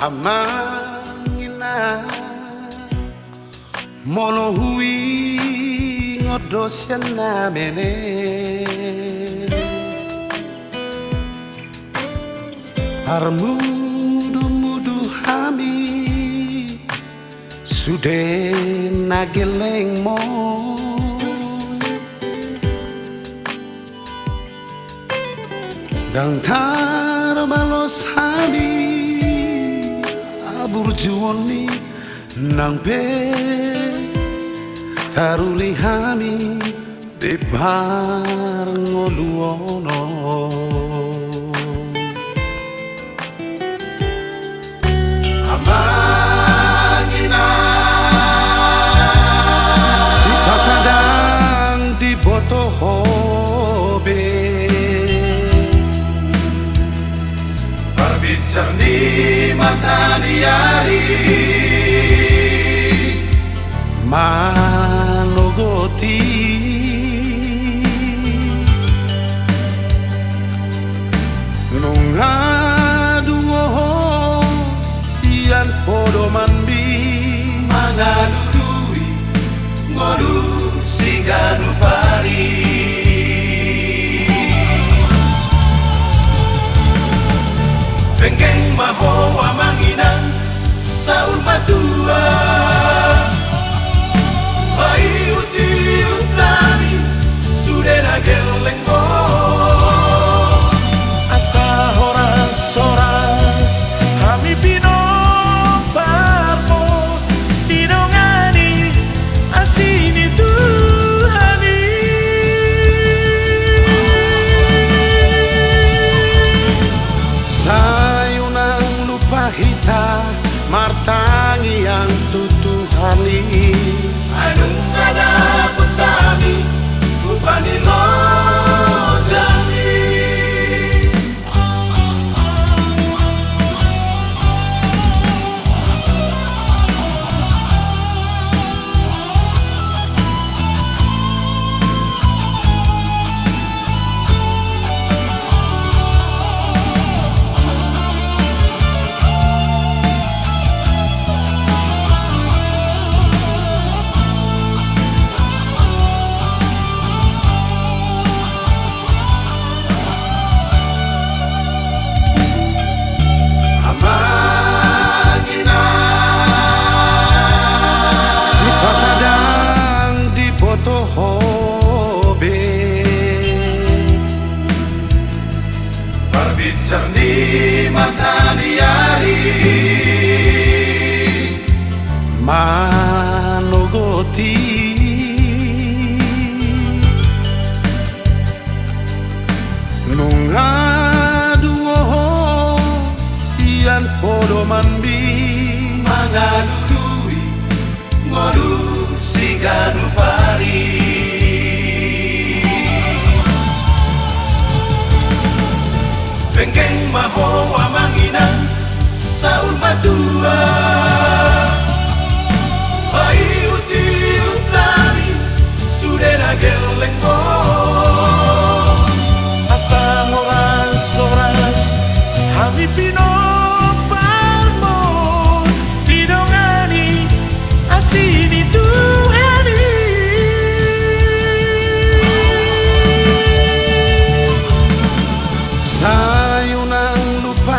Amangina mono hui ngodo siana mene Armudu-mudu hami sude nageleng mo Dang tar balos hami burjuoni nang pe taruli hami de bar ngoluono amangina si pakadang di boto hobe berbicara di mata diari manogoti nungadungo sian podo manbi mangadutui ngodu siganu pari Penggeng maho amanginan saur matua Bai uti utani sudena gelenggo Asa horas-horas kami pino parmo dinongani asini Tuhani Sayunang lupa hita martangi yang tutuhani Anung ada putami upani lo jami Berbicara di mata diari manogoti nungadungo sian podo manbi mangadutui ngodu siganu pari Penggeng maho amanginan saur matua Bai uti utani sudena gelenggo Asa horas-horas kami pino parmo didongani asini Tuhani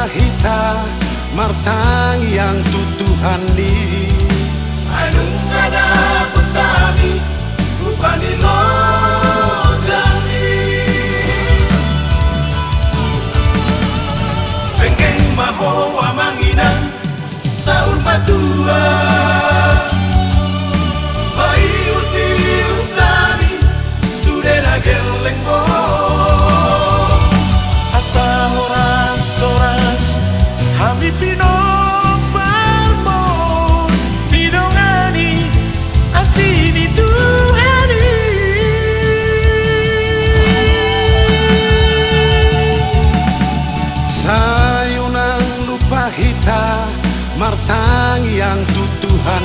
hita martang yang tutuhani Anung ada putami upani lo jami Penggeng maho amanginan saur matua Bai uti utani sudena gelenggo Asa horas-horas kami pino parmo didongani asini Tuhani Sayunang lupa hita martang yang tutuhan